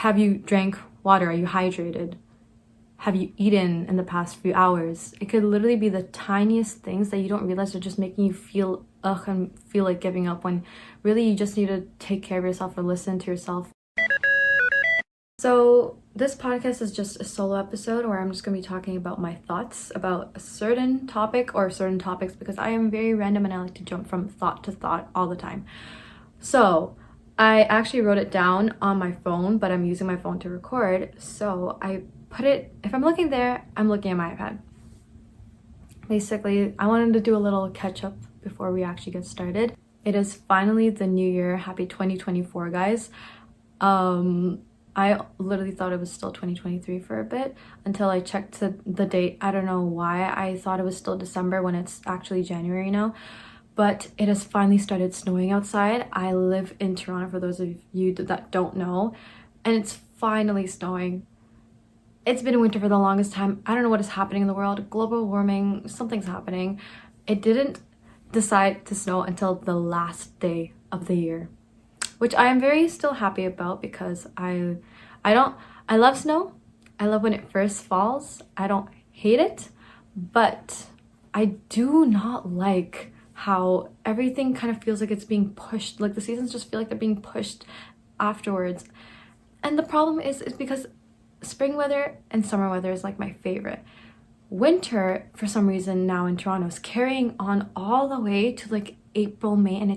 Have you drank water? Are you hydrated? Have you eaten in the past few hours? It could literally be the tiniest things that you don't realize are just making you feel ugh and feel like giving up, when really you just need to take care of yourself or listen to yourself. So this podcast is just a solo episode where I'm just going to be talking about my thoughts about a certain topic or certain topics, because I am very random and I like to jump from thought to thought all the time. So I actually wrote it down on my phone, but I'm using my phone to record. So I put it, if I'm looking there, I'm looking at my iPad. Basically, I wanted to do a little catch up before we actually get started. It is finally the new year. Happy 2024, guys. I literally thought it was still 2023 for a bit until I checked the date. I don't know why I thought it was still December when it's actually January now. But it has finally started snowing outside. I live in Toronto, for those of you that don't know, and it's finally snowing. It's been winter for the longest time. I don't know what is happening in the world. Global warming, something's happening. It didn't decide to snow until the last day of the year, which I am very still happy about, because I love snow. I love when it first falls. I don't hate it, but I do not like how everything kind of feels like it's being pushed, like the seasons just feel like they're being pushed afterwards. And the problem is because spring weather and summer weather is like my favorite. Winter, for some reason now in Toronto, is carrying on all the way to like April, May, and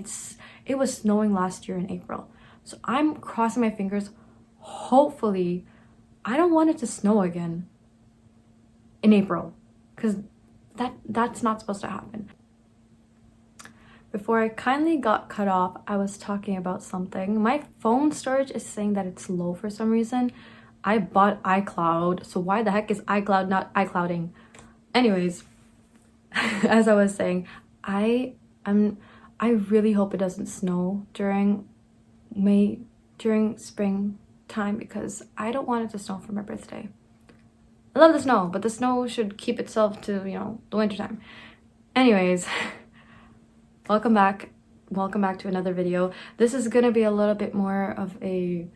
it was snowing last year in April. So I'm crossing my fingers. Hopefully, I don't want it to snow again in April, because that's not supposed to happen. Before I kindly got cut off, I was talking about something. My phone storage is saying that it's low for some reason. I bought iCloud, so why the heck is iCloud not iClouding? Anyways, as I was saying, I really hope it doesn't snow during spring time, because I don't want it to snow for my birthday. I love the snow, but the snow should keep itself to, the winter time. Anyways, welcome back to another video. This is gonna be a little bit more of a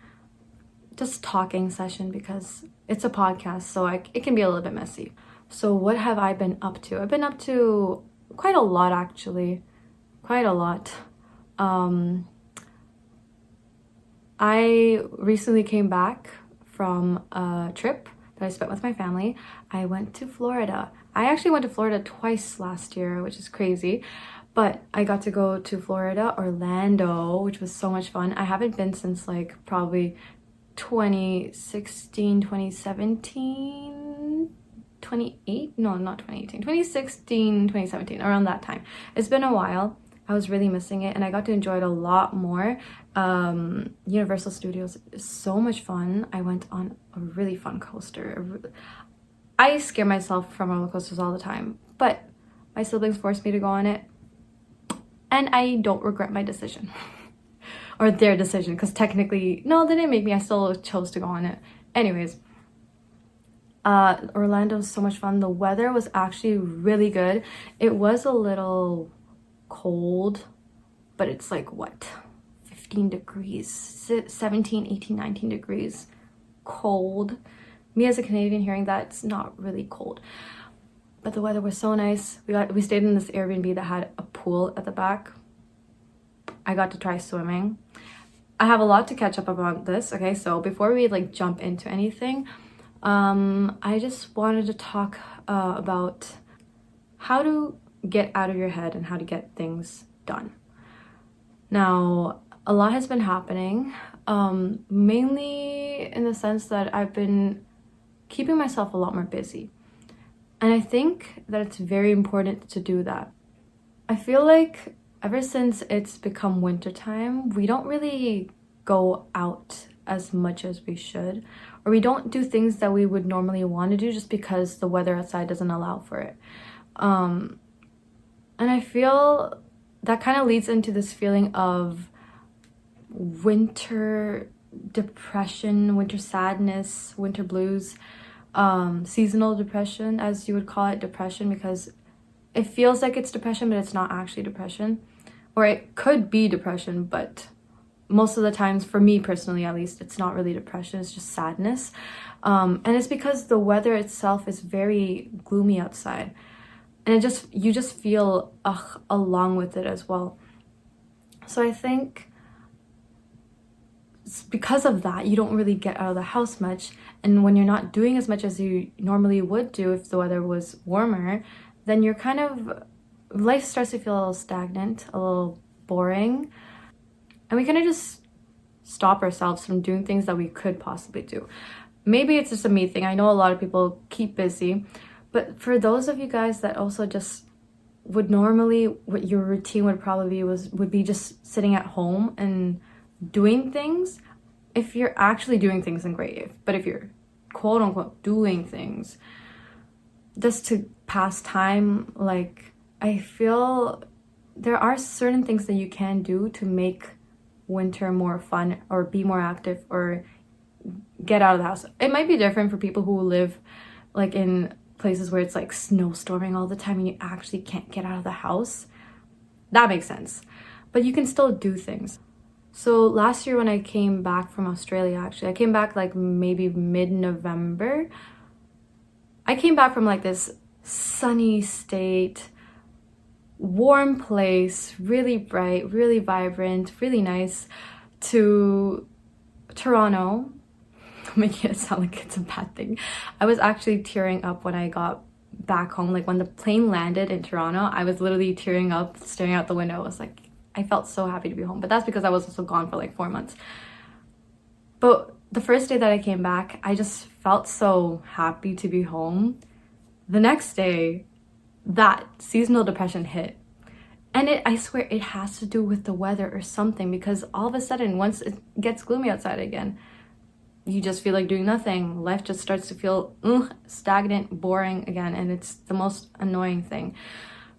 just talking session, because it's a podcast, so it can be a little bit messy. So what have I been up to? I've been up to quite a lot, actually. Quite a lot. I recently came back from a trip that I spent with my family. I went to Florida. I actually went to Florida twice last year, which is crazy. But I got to go to Florida, Orlando, which was so much fun. I haven't been since like probably 2016, 2017, 2016, 2017, around that time. It's been a while. I was really missing it, and I got to enjoy it a lot more. Universal Studios is so much fun. I went on a really fun coaster. I scare myself from roller coasters all the time, but my siblings forced me to go on it, and I don't regret my decision. Or their decision, because technically, no, they didn't make me. I still chose to go on it. Anyways, Orlando was so much fun. The weather was actually really good. It was a little cold, but it's like, what, 15 degrees, 17, 18, 19 degrees cold. Me as a Canadian hearing that, it's not really cold. But the weather was so nice. We stayed in this Airbnb that had a pool at the back. I got to try swimming. I have a lot to catch up about this. Okay, so before we like jump into anything, I just wanted to talk about how to get out of your head and how to get things done. Now, a lot has been happening, mainly in the sense that I've been keeping myself a lot more busy. And I think that it's very important to do that. I feel like ever since it's become wintertime, we don't really go out as much as we should, or we don't do things that we would normally want to do just because the weather outside doesn't allow for it. And I feel that kind of leads into this feeling of winter depression, winter sadness, winter blues, seasonal depression, as you would call it, depression, because it feels like it's depression, but it's not actually depression. Or it could be depression, but most of the times, for me personally at least, it's not really depression, it's just sadness. And it's because the weather itself is very gloomy outside, and you just feel along with it as well. So I think it's because of that, you don't really get out of the house much, and when you're not doing as much as you normally would do if the weather was warmer, then you're kind of, life starts to feel a little stagnant, a little boring, and we kind of just stop ourselves from doing things that we could possibly do. Maybe it's just a me thing. I know a lot of people keep busy, but for those of you guys that also just would normally, what your routine would probably would be just sitting at home and doing things. If you're actually doing things, then great. But if you're quote unquote doing things just to pass time, like, I feel there are certain things that you can do to make winter more fun or be more active or get out of the house. It might be different for people who live like in places where it's like snowstorming all the time and you actually can't get out of the house. That makes sense. But you can still do things. So last year when I came back from Australia, actually, I came back like maybe mid-November. I came back from like this sunny state, warm place, really bright, really vibrant, really nice, to Toronto. Making it sound like it's a bad thing. I was actually tearing up when I got back home. Like when the plane landed in Toronto, I was literally tearing up, staring out the window. I was like, I felt so happy to be home. But that's because I was also gone for like 4 months. But the first day that I came back, I just felt so happy to be home. The next day, that seasonal depression hit. And I swear it has to do with the weather or something, because all of a sudden, once it gets gloomy outside again, you just feel like doing nothing. Life just starts to feel stagnant, boring again, and it's the most annoying thing.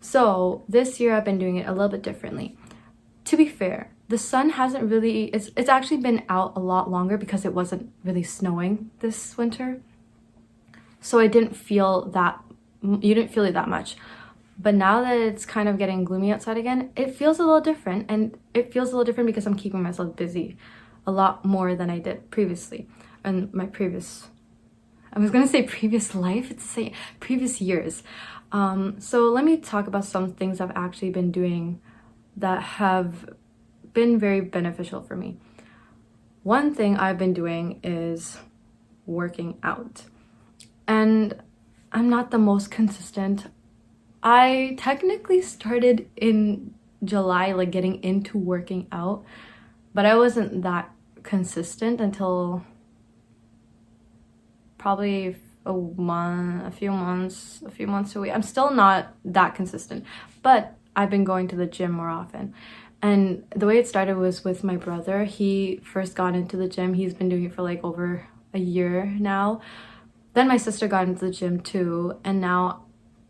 So this year I've been doing it a little bit differently. To be fair, the sun hasn't really, it's actually been out a lot longer because it wasn't really snowing this winter. So I didn't feel that, you didn't feel it that much. But now that it's kind of getting gloomy outside again, it feels a little different. And it feels a little different because I'm keeping myself busy a lot more than I did previously. And my previous, I was gonna say previous life, it's the same, previous years. So let me talk about some things I've actually been doing that have been very beneficial for me. One thing I've been doing is working out. And I'm not the most consistent. I technically started in July, like getting into working out, but I wasn't that consistent until probably a few months away. I'm still not that consistent, but I've been going to the gym more often. And the way it started was with my brother. He first got into the gym. He's been doing it for like over a year now. Then my sister got into the gym too, and now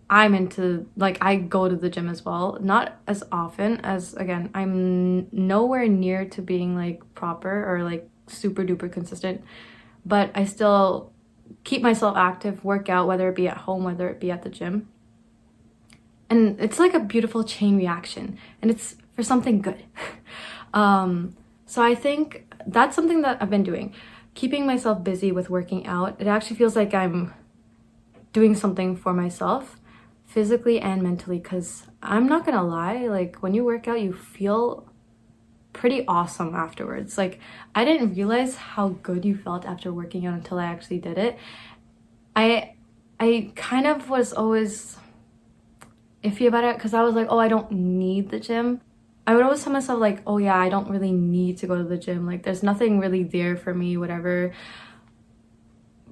I'm into, like, I go to the gym as well. Not as often as, again, I'm nowhere near to being like proper or like super duper consistent, but I still keep myself active, work out, whether it be at home, whether it be at the gym. And it's like a beautiful chain reaction, and it's for something good. So I think that's something that I've been doing, keeping myself busy with working out. It actually feels like I'm doing something for myself, physically and mentally, because I'm not gonna lie, like when you work out, you feel pretty awesome afterwards. Like, I didn't realize how good you felt after working out until I actually did it. I kind of was always iffy about it because I was like, oh, I don't need the gym. I would always tell myself like, oh yeah, I don't really need to go to the gym. Like, there's nothing really there for me, whatever.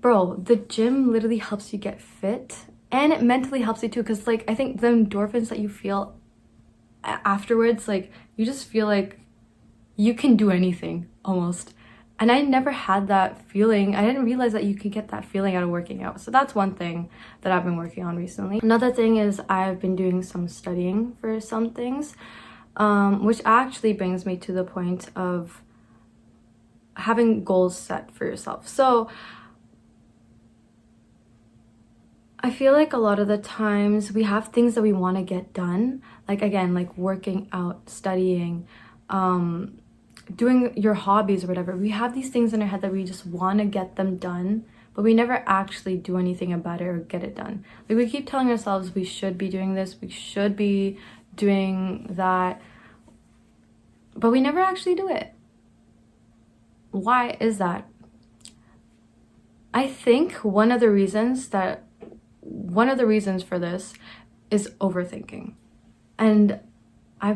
Bro, the gym literally helps you get fit, and it mentally helps you too, because like I think the endorphins that you feel afterwards, like you just feel like you can do anything almost. And I never had that feeling. I didn't realize that you could get that feeling out of working out. So that's one thing that I've been working on recently. Another thing is I've been doing some studying for some things, which actually brings me to the point of having goals set for yourself. So I feel like a lot of the times we have things that we want to get done. Like, again, like working out, studying, doing your hobbies or whatever. We have these things in our head that we just want to get them done, but we never actually do anything about it or get it done. Like, we keep telling ourselves we should be doing this, we should be doing that, but we never actually do it. Why is that? I think one of the reasons for this is overthinking. And I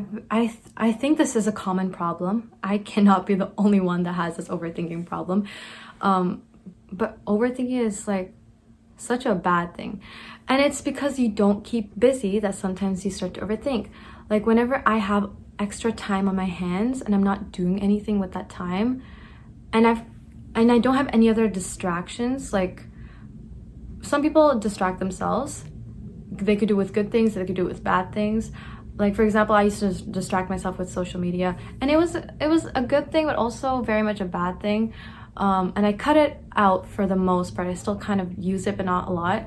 think this is a common problem. I cannot be the only one that has this overthinking problem. But overthinking is like such a bad thing. And it's because you don't keep busy that sometimes you start to overthink. Like, whenever I have extra time on my hands and I'm not doing anything with that time, and I don't have any other distractions, like, some people distract themselves. They could do it with good things, they could do it with bad things. Like, for example, I used to distract myself with social media, and it was a good thing, but also very much a bad thing. And I cut it out for the most part. I still kind of use it, but not a lot.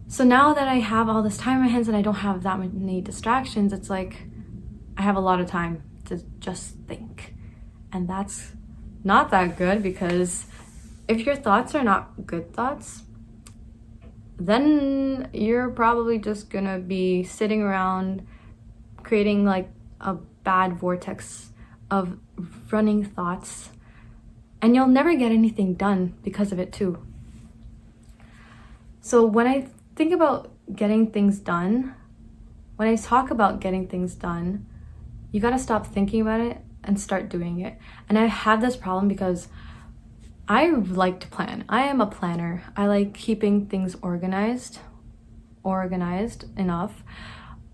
So now that I have all this time in my hands and I don't have that many distractions, it's like I have a lot of time to just think. And that's not that good, because if your thoughts are not good thoughts, then you're probably just gonna be sitting around creating like a bad vortex of running thoughts, and you'll never get anything done because of it too. So when I think about getting things done, when I talk about getting things done, you gotta stop thinking about it and start doing it. And I have this problem because I like to plan. I am a planner. I like keeping things organized enough.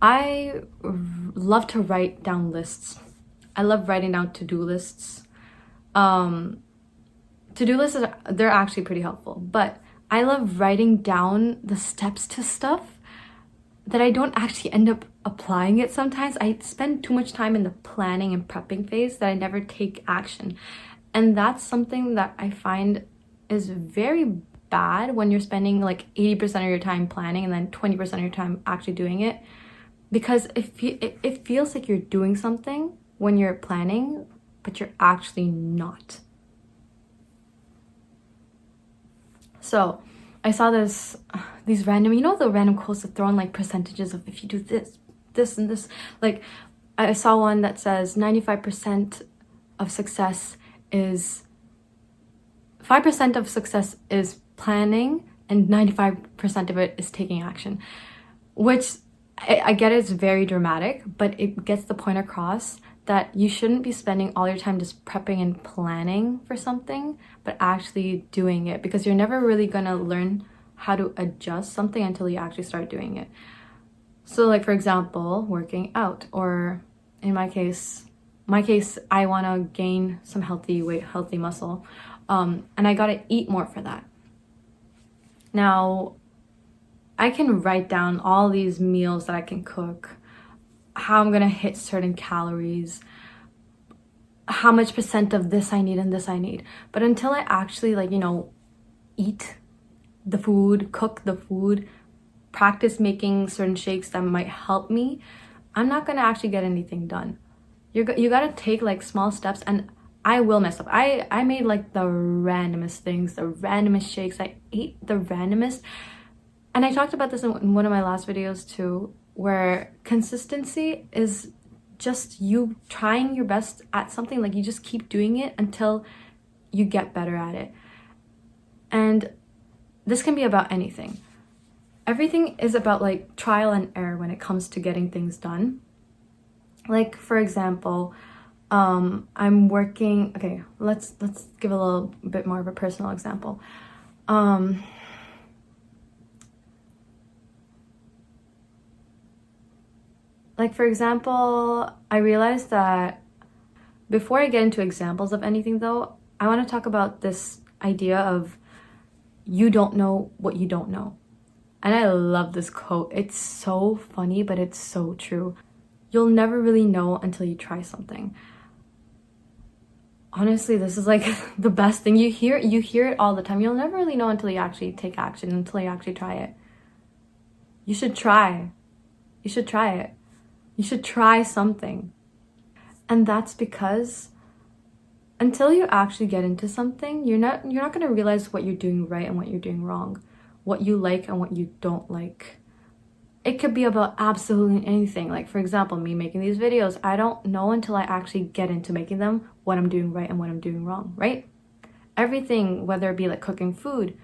I love to write down lists. I love writing down to-do lists. To-do lists, they're actually pretty helpful, but I love writing down the steps to stuff that I don't actually end up applying it sometimes. I spend too much time in the planning and prepping phase that I never take action. And that's something that I find is very bad when you're spending like 80% of your time planning and then 20% of your time actually doing it. Because it feels like you're doing something when you're planning, but you're actually not. So I saw these random, the random quotes that throw in like percentages of if you do this, this, and this. Like, I saw one that says 95% of success is 5% of success is planning, and 95% of it is taking action. Which I get it's very dramatic, but it gets the point across that you shouldn't be spending all your time just prepping and planning for something, but actually doing it, because you're never really gonna learn how to adjust something until you actually start doing it. So like, for example, working out, or in my case, I wanna gain some healthy weight, healthy muscle, and I gotta eat more for that. Now, I can write down all these meals that I can cook, how I'm gonna hit certain calories, how much percent of this I need and this I need. But until I actually eat the food, cook the food, practice making certain shakes that might help me, I'm not gonna actually get anything done. You gotta take like small steps, and I will mess up. I made like the randomest things, the randomest shakes. I ate the randomest. And I talked about this in one of my last videos too, where consistency is just you trying your best at something. Like, you just keep doing it until you get better at it. And this can be about anything. Everything is about like trial and error when it comes to getting things done. Like, for example, I'm working, okay, let's give a little bit more of a personal example. Like, for example, I realized that before I get into examples of anything though, I want to talk about this idea of you don't know what you don't know. And I love this quote. It's so funny, but it's so true. You'll never really know until you try something. Honestly, this is like the best thing. You hear it all the time. You'll never really know until you actually take action, until you actually try it. You should try. You should try it. You should try something. And that's because until you actually get into something, you're not going to realize what you're doing right and what you're doing wrong, what you like and what you don't like. It could be about absolutely anything. Like, for example, me making these videos, I don't know until I actually get into making them what I'm doing right and what I'm doing wrong, right? Everything, whether it be like cooking food,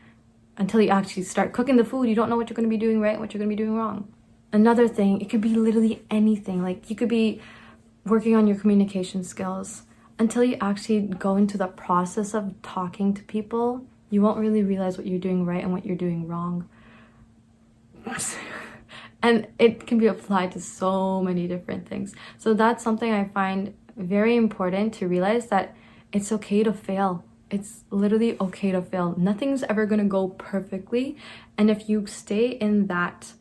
until you actually start cooking the food, you don't know what you're going to be doing right and what you're going to be doing wrong. Another thing, it could be literally anything. Like, you could be working on your communication skills. Until you actually go into the process of talking to people, you won't really realize what you're doing right and what you're doing wrong. And it can be applied to so many different things. So that's something I find very important to realize, that it's okay to fail. It's literally okay to fail. Nothing's ever gonna go perfectly. And if you stay in that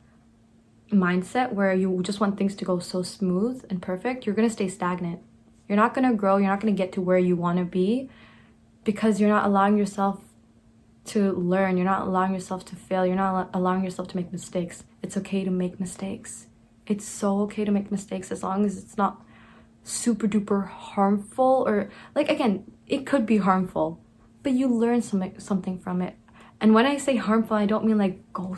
mindset where you just want things to go so smooth and perfect, you're gonna stay stagnant. You're not gonna grow. You're not gonna get to where you wanna be, because you're not allowing yourself to learn. You're not allowing yourself to fail. You're not allowing yourself to make mistakes. It's okay to make mistakes. It's so okay to make mistakes, as long as it's not super duper harmful, or like, again, it could be harmful, but you learn something from it. And when I say harmful, I don't mean like go,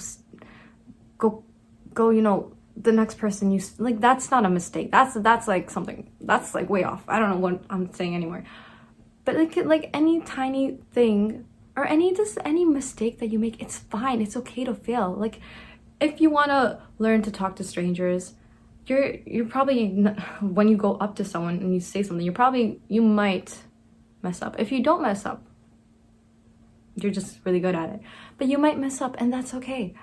you know, the next person you like, that's not a mistake. That's like something that's like way off. I don't know what I'm saying anymore. But like any tiny thing, or any mistake that you make, it's fine. It's okay to fail. Like, if you want to learn to talk to strangers, you're probably, when you go up to someone and you say something, you might mess up. If you don't mess up, you're just really good at it. But you might mess up, and that's okay.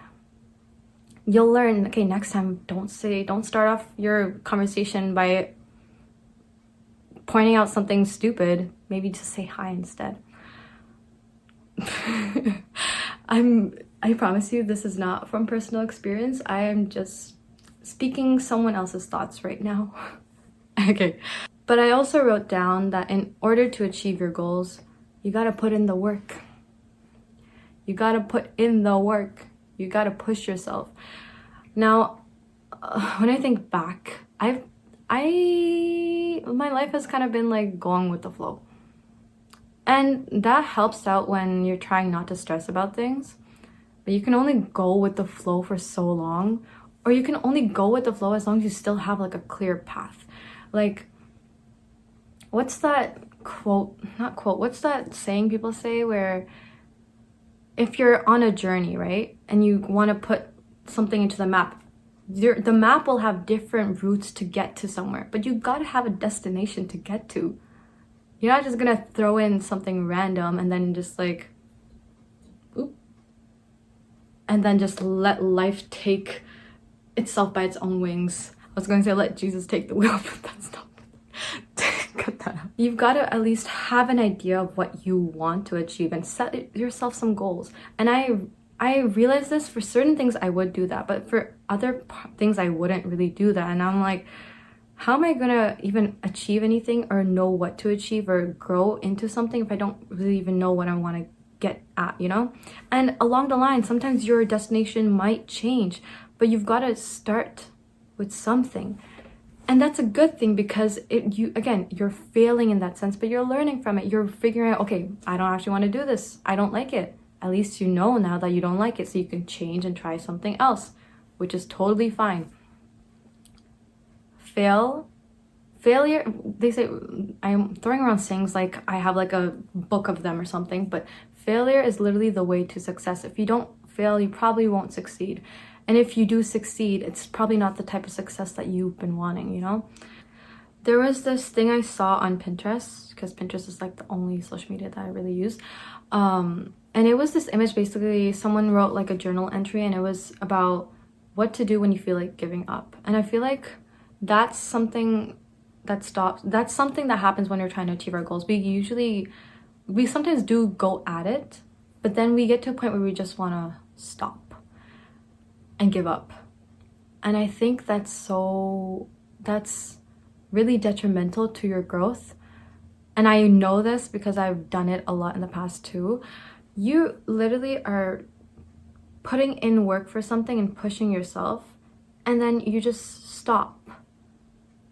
You'll learn. Okay, next time, don't start off your conversation by pointing out something stupid. Maybe just say hi instead. I promise you, this is not from personal experience. I am just speaking someone else's thoughts right now. Okay. But I also wrote down that in order to achieve your goals, you gotta put in the work. You gotta put in the work. You gotta push yourself. Now, when I think back, my life has kind of been like going with the flow. And that helps out when you're trying not to stress about things. But you can only go with the flow for so long, or you can only go with the flow as long as you still have like a clear path. Like, what's that what's that saying people say, where if you're on a journey, right, and you want to put something into the map, the map will have different routes to get to somewhere, but you gotta have a destination to get to. You're not just gonna throw in something random and then just like, oop, and then just let life take itself by its own wings. I was going to say let Jesus take the wheel, but that's not. Cut that out. You've got to at least have an idea of what you want to achieve and set yourself some goals. And I realized this, for certain things I would do that, but for other things I wouldn't really do that. And I'm like, how am I gonna even achieve anything or know what to achieve or grow into something if I don't really even know what I want to get at, you know? And along the line, sometimes your destination might change, but you've got to start with something. And that's a good thing, because you're failing in that sense, but you're learning from it. You're figuring out, okay, I don't actually want to do this. I don't like it. At least you know now that you don't like it, so you can change and try something else, which is totally fine. Failure, they say, I'm throwing around sayings like I have like a book of them or something, but failure is literally the way to success. If you don't fail, you probably won't succeed. And if you do succeed, it's probably not the type of success that you've been wanting, you know? There was this thing I saw on Pinterest, because Pinterest is like the only social media that I really use. And it was this image, basically, someone wrote like a journal entry, and it was about what to do when you feel like giving up. And I feel like that's something that happens when we're trying to achieve our goals. We sometimes do go at it, but then we get to a point where we just want to stop and give up. And I think that's really detrimental to your growth. And I know this because I've done it a lot in the past too. You literally are putting in work for something and pushing yourself, and then you just stop.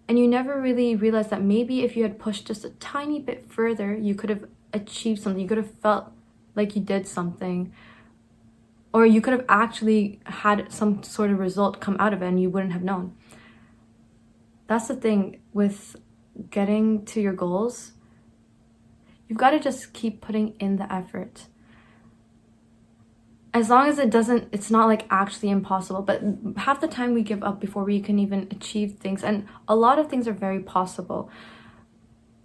And you never really realize that maybe if you had pushed just a tiny bit further, you could have achieved something. You could have felt like you did something, or you could have actually had some sort of result come out of it and you wouldn't have known. That's the thing with getting to your goals. You've got to just keep putting in the effort. As long as it's not like actually impossible, but half the time we give up before we can even achieve things, and a lot of things are very possible.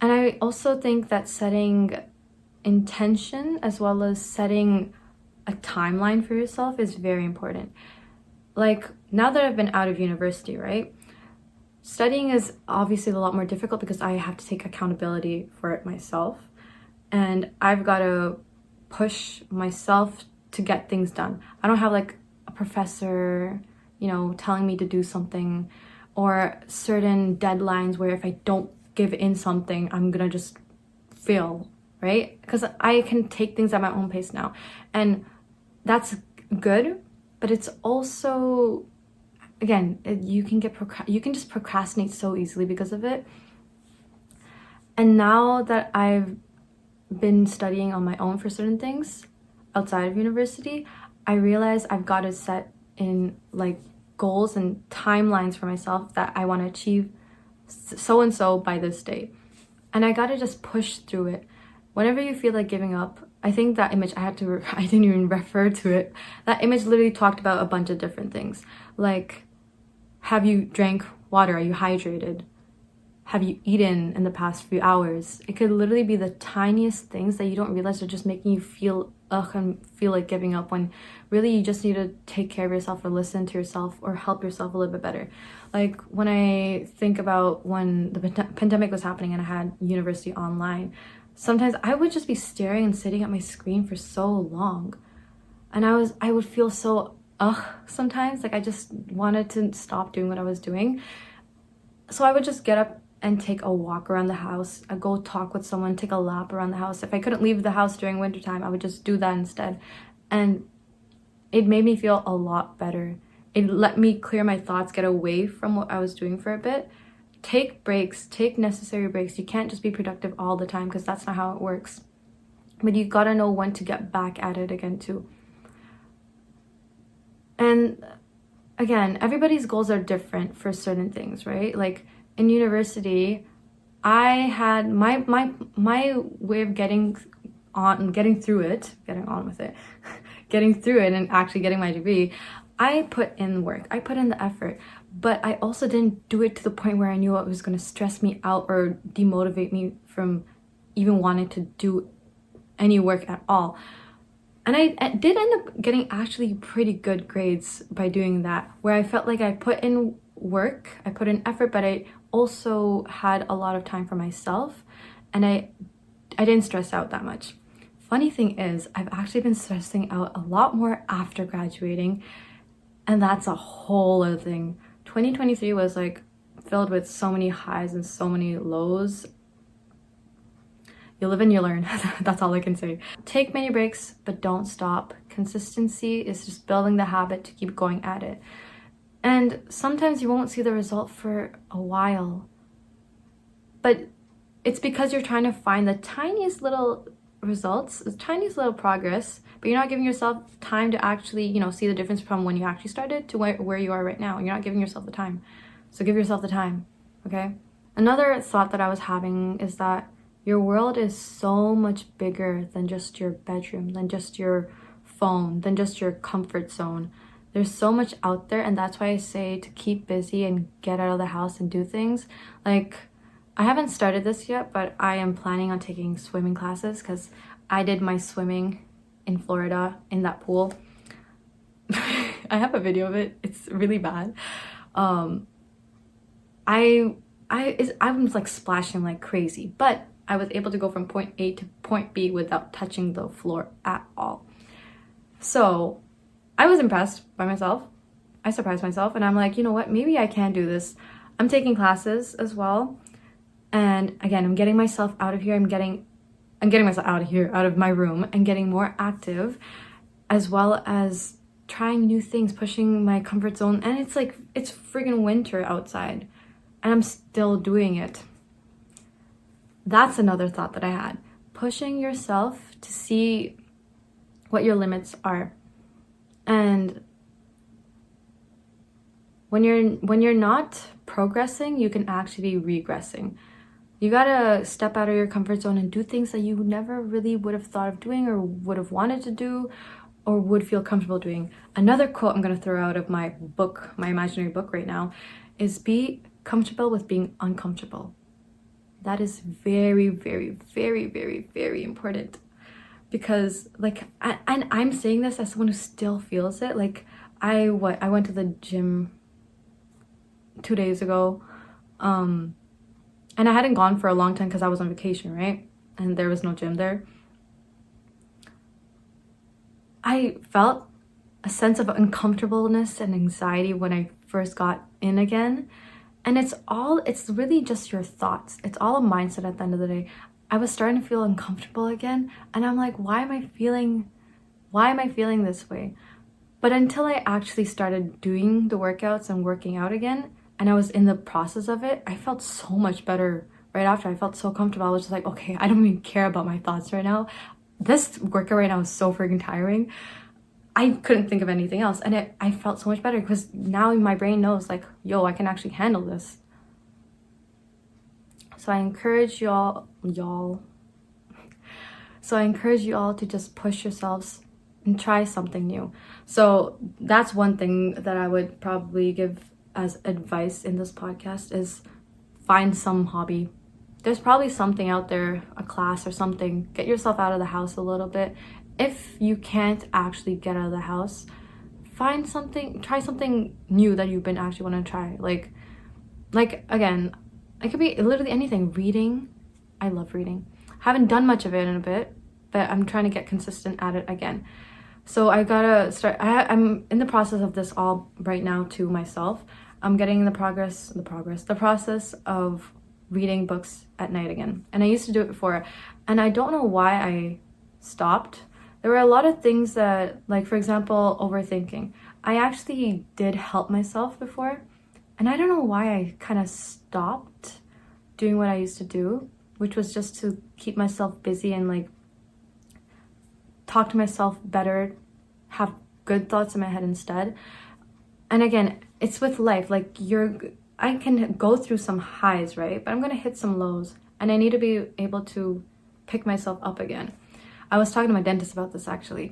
And I also think that setting intention as well as setting a timeline for yourself is very important. Like, now that I've been out of university, right? Studying is obviously a lot more difficult because I have to take accountability for it myself. And I've got to push myself to get things done. I don't have like a professor, telling me to do something, or certain deadlines where if I don't give in something, I'm gonna just fail, right? Because I can take things at my own pace now. And that's good, but it's also, again, you can just procrastinate so easily because of it. And now that I've been studying on my own for certain things outside of university, I realize I've got to set in like goals and timelines for myself that I want to achieve so and so by this date. And I got to just push through it. Whenever you feel like giving up, I think that image, I didn't even refer to it. That image literally talked about a bunch of different things. Like, have you drank water? Are you hydrated? Have you eaten in the past few hours? It could literally be the tiniest things that you don't realize are just making you feel and feel like giving up, when really you just need to take care of yourself or listen to yourself or help yourself a little bit better. Like, when I think about when the pandemic was happening and I had university online, sometimes I would just be staring and sitting at my screen for so long. And I would feel so sometimes, like I just wanted to stop doing what I was doing. So I would just get up and take a walk around the house. I'd go talk with someone, take a lap around the house. If I couldn't leave the house during wintertime, I would just do that instead. And it made me feel a lot better. It let me clear my thoughts, get away from what I was doing for a bit. Take breaks, take necessary breaks. You can't just be productive all the time, because that's not how it works. But you gotta know when to get back at it again too. And again, everybody's goals are different for certain things, right? Like in university, I had my way of getting through it and actually getting my degree. I put in work, I put in the effort, but I also didn't do it to the point where I knew it was going to stress me out or demotivate me from even wanting to do any work at all. And I did end up getting actually pretty good grades by doing that, where I felt like I put in work, I put in effort, but I also had a lot of time for myself, and I didn't stress out that much. Funny thing is, I've actually been stressing out a lot more after graduating, and that's a whole other thing. 2023 was like filled with so many highs and so many lows. You live and you learn. That's all I can say. Take many breaks, but don't stop. Consistency is just building the habit to keep going at it. And sometimes you won't see the result for a while, but it's because you're trying to find the tiniest little results, the tiniest little progress, but you're not giving yourself time to actually, see the difference from when you actually started to where you are right now. You're not giving yourself the time. So give yourself the time, okay? Another thought that I was having is that your world is so much bigger than just your bedroom, than just your phone, than just your comfort zone. There's so much out there, and that's why I say to keep busy and get out of the house and do things. Like, I haven't started this yet, but I am planning on taking swimming classes because I did my swimming in Florida in that pool. I have a video of it. It's really bad. I was like splashing like crazy, but I was able to go from point A to point B without touching the floor at all. So I was impressed by myself. I surprised myself, and I'm like, you know what? Maybe I can do this. I'm taking classes as well. And again, I'm getting myself out of here. I'm getting myself out of here, out of my room, and getting more active, as well as trying new things, pushing my comfort zone. And it's like, it's friggin' winter outside. and I'm still doing it. That's another thought that I had. Pushing yourself to see what your limits are. And when you're not progressing, you can actually be regressing. You gotta step out of your comfort zone and do things that you never really would have thought of doing or would have wanted to do or would feel comfortable doing. Another quote I'm gonna throw out of my book, my imaginary book right now, is be comfortable with being uncomfortable. That is very, very, very, very, very important. Because and I'm saying this as someone who still feels it. Like I went to the gym 2 days ago, and I hadn't gone for a long time because I was on vacation, right? And there was no gym there. I felt a sense of uncomfortableness and anxiety when I first got in again. And it's really just your thoughts. It's all a mindset at the end of the day. I was starting to feel uncomfortable again, and I'm like, why am I feeling this way? But until I actually started doing the workouts and working out again, and I was in the process of it, I felt so much better right after. I felt so comfortable. I was just like, okay, I don't even care about my thoughts right now. This workout right now is so freaking tiring. I couldn't think of anything else, and I felt so much better because now my brain knows, like, yo, I can actually handle this. So I encourage you all to just push yourselves and try something new. So that's one thing that I would probably give as advice in this podcast is find some hobby. There's probably something out there, a class or something. Get yourself out of the house a little bit. If you can't actually get out of the house, try something new that you've been actually want to try. Like again, it could be literally anything. Reading. I love reading. Haven't done much of it in a bit, but I'm trying to get consistent at it again. So I gotta start. I'm in the process of this all right now to myself. I'm getting the process of reading books at night again. And I used to do it before, and I don't know why I stopped. There were a lot of things that, like, for example, overthinking. I actually did help myself before, and I don't know why I kind of stopped doing what I used to do, which was just to keep myself busy and, like, talk to myself better, have good thoughts in my head instead. And again, it's with life. Like, I can go through some highs, right? But I'm gonna hit some lows, and I need to be able to pick myself up again. I was talking to my dentist about this actually,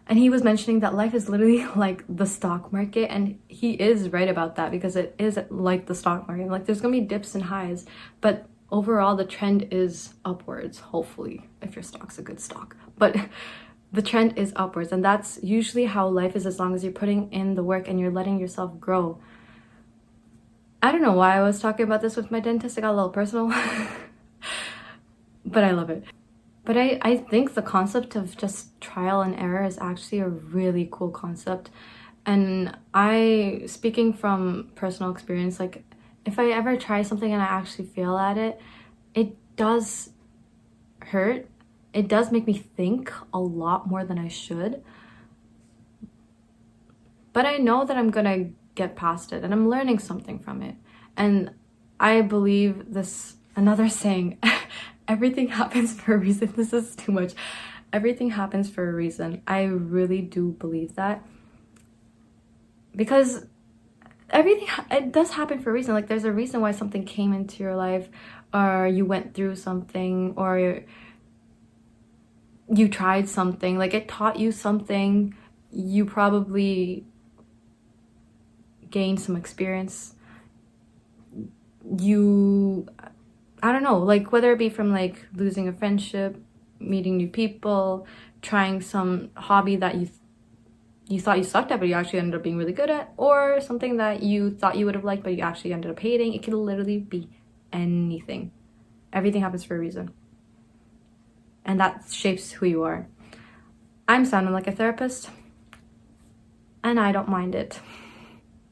and he was mentioning that life is literally like the stock market, and he is right about that, because it is like the stock market. Like, there's gonna be dips and highs, but overall the trend is upwards, hopefully, if your stock's a good stock. But the trend is upwards, and that's usually how life is, as long as you're putting in the work and you're letting yourself grow. I don't know why I was talking about this with my dentist. It got a little personal, but I love it. But I think the concept of just trial and error is actually a really cool concept. And speaking from personal experience, like, if I ever try something and I actually fail at it, it does hurt. It does make me think a lot more than I should. But I know that I'm gonna get past it, and I'm learning something from it. And I believe this, another saying, everything happens for a reason. This is too much. Everything happens for a reason. I really do believe that. Because it does happen for a reason. Like, there's a reason why something came into your life, or you went through something, or you tried something. Like, it taught you something. You probably gained some experience. I don't know, like, whether it be from, like, losing a friendship, meeting new people, trying some hobby that you thought you sucked at but you actually ended up being really good at, or something that you thought you would have liked but you actually ended up hating. It could literally be anything. Everything happens for a reason, and that shapes who you are. I'm sounding like a therapist, and I don't mind it.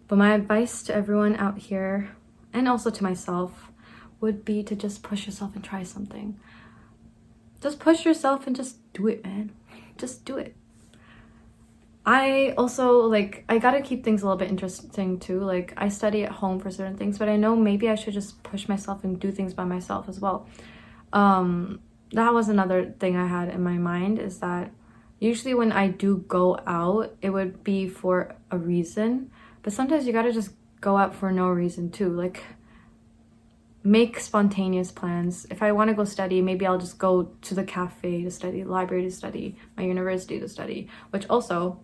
But my advice to everyone out here, and also to myself, would be to just push yourself and try something. Just push yourself and just do it, man. Just do it. I also, like, I gotta keep things a little bit interesting too. Like, I study at home for certain things, but I know maybe I should just push myself and do things by myself as well. That was another thing I had in my mind, is that usually when I do go out, it would be for a reason, but sometimes you gotta just go out for no reason too. Like, make spontaneous plans. If I want to go study, maybe I'll just go to the cafe to study, library to study, my university to study, which also,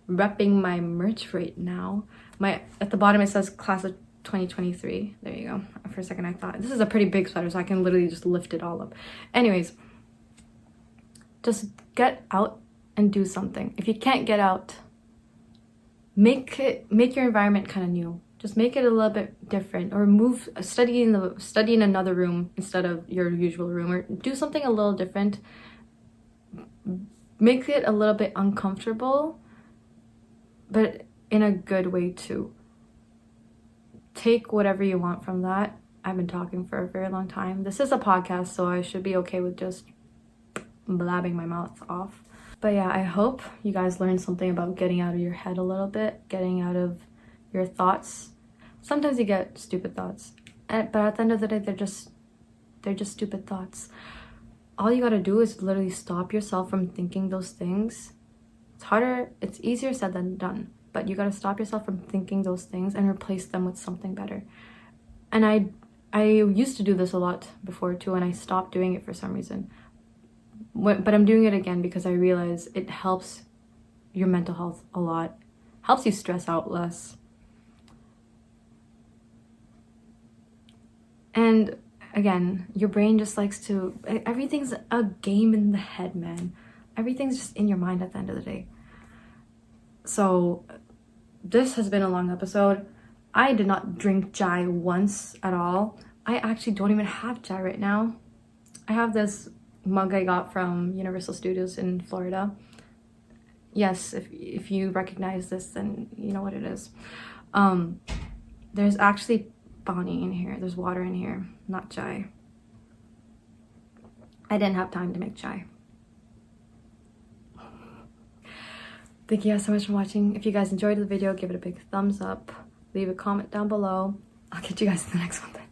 repping my merch right now. At the bottom it says class of 2023. There you go. For a second I thought this is a pretty big sweater, so I can literally just lift it all up. Anyways, just get out and do something. If you can't get out, make your environment kind of new. Just make it a little bit different, or study in another room instead of your usual room, or do something a little different. Make it a little bit uncomfortable, but in a good way too. Take whatever you want from that. I've been talking for a very long time. This is a podcast, so I should be okay with just blabbing my mouth off. But yeah, I hope you guys learned something about getting out of your head a little bit, getting out of your thoughts. Sometimes you get stupid thoughts, but at the end of the day, they're just stupid thoughts. All you gotta do is literally stop yourself from thinking those things. It's easier said than done, but you gotta stop yourself from thinking those things and replace them with something better. And I used to do this a lot before too, and I stopped doing it for some reason. But I'm doing it again because I realize it helps your mental health a lot. Helps you stress out less. And again, your brain just likes to, everything's a game in the head, man. Everything's just in your mind at the end of the day. So this has been a long episode. I did not drink chai once at all. I actually don't even have chai right now. I have this mug I got from Universal Studios in Florida. Yes, if you recognize this, then you know what it is. There's actually pani in here. There's water in here, not chai. I didn't have time to make chai. Thank you guys so much for watching. If you guys enjoyed the video, give it a big thumbs up. Leave a comment down below. I'll catch you guys in the next one then.